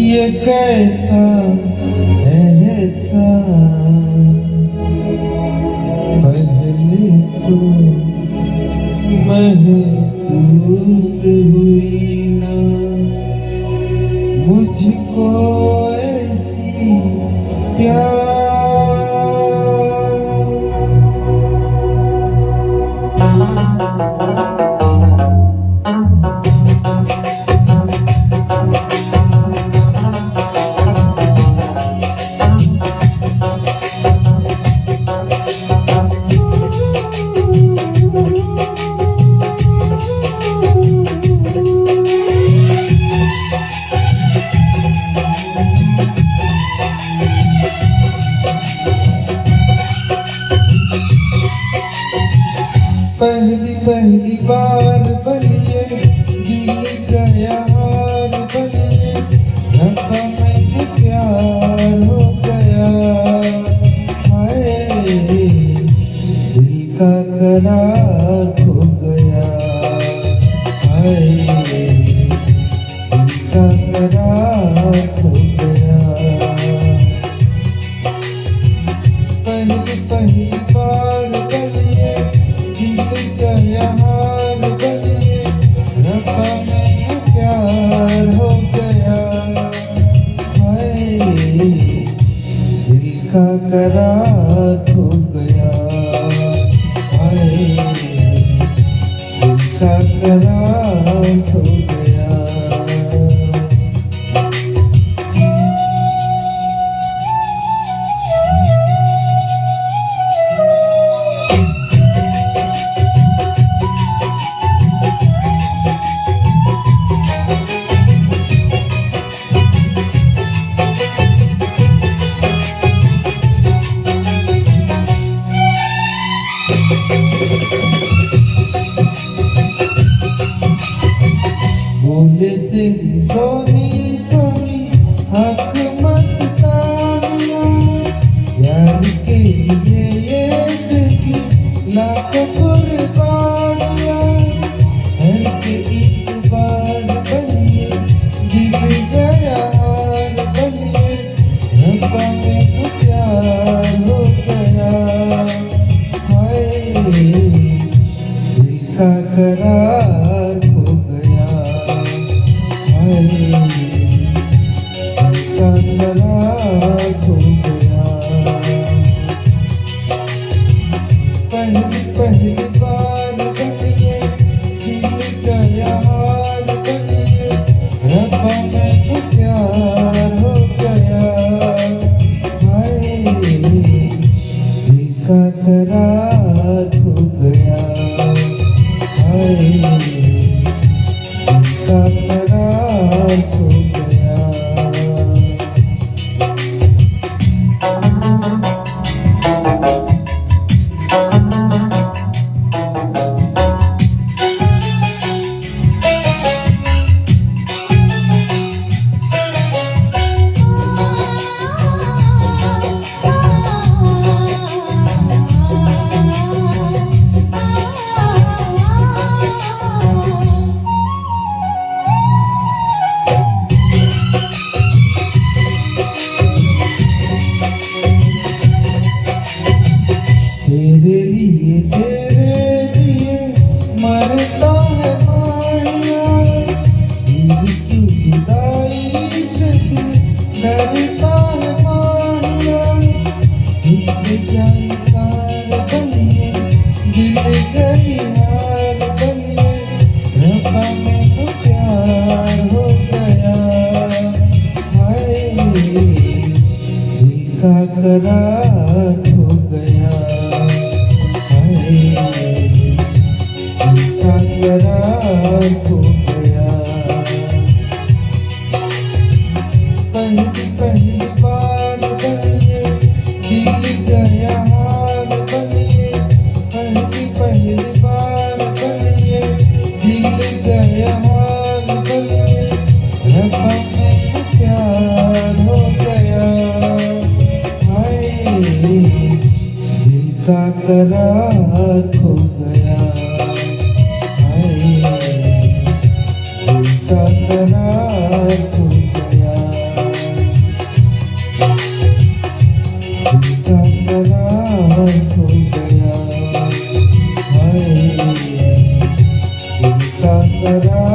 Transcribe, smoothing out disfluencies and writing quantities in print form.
ये कैसा एहसान पहले तो महसूस हुई ना मुझको ऐसी प्यास। पहली बार बलिए दिल गया हार बलिए रब्बा में प्यार हो गया। हाय दिल का करार हो गया। हाय दिल का करार हो गया। पहली बार बलिए हार बलिए रब्बा में प्यार हो गया। हाय दिल का करार हो गया। हाय दिल का करार हो गया। बोले तेरी सोनी सोनी हक मस्तानिया यार के लिए ये देखी लाख कुर्बानियां। हर के एक बार बलिए दिल गया हार बलिए रब्बा में प्यार हो गया। हाय दिल का करार हो गया। हाय दिल का करार हो गया। पहली बार बलिए दिल गया हार बलिए रब्बा में प्यार हो गया। हाय दिल का करार हो गया। हाय दिल का करार हो गया। तेरे लिए मरता है माया दिल की जुदाई से डरता है माया। दिल जान सार बलिए दिल गई हार बलिए रब्बा में तो प्यार हो गया। हाय दिल का करार हो गया। दिल का करार हो गया। पहली बार बलिए दिल गया हार बलिए पहली बार बलिए दिल गया हार बलिए रब्बा में प्यार हो गया। हाय दिल का करार हो गया। हाय हो गया, हाय दिल का करार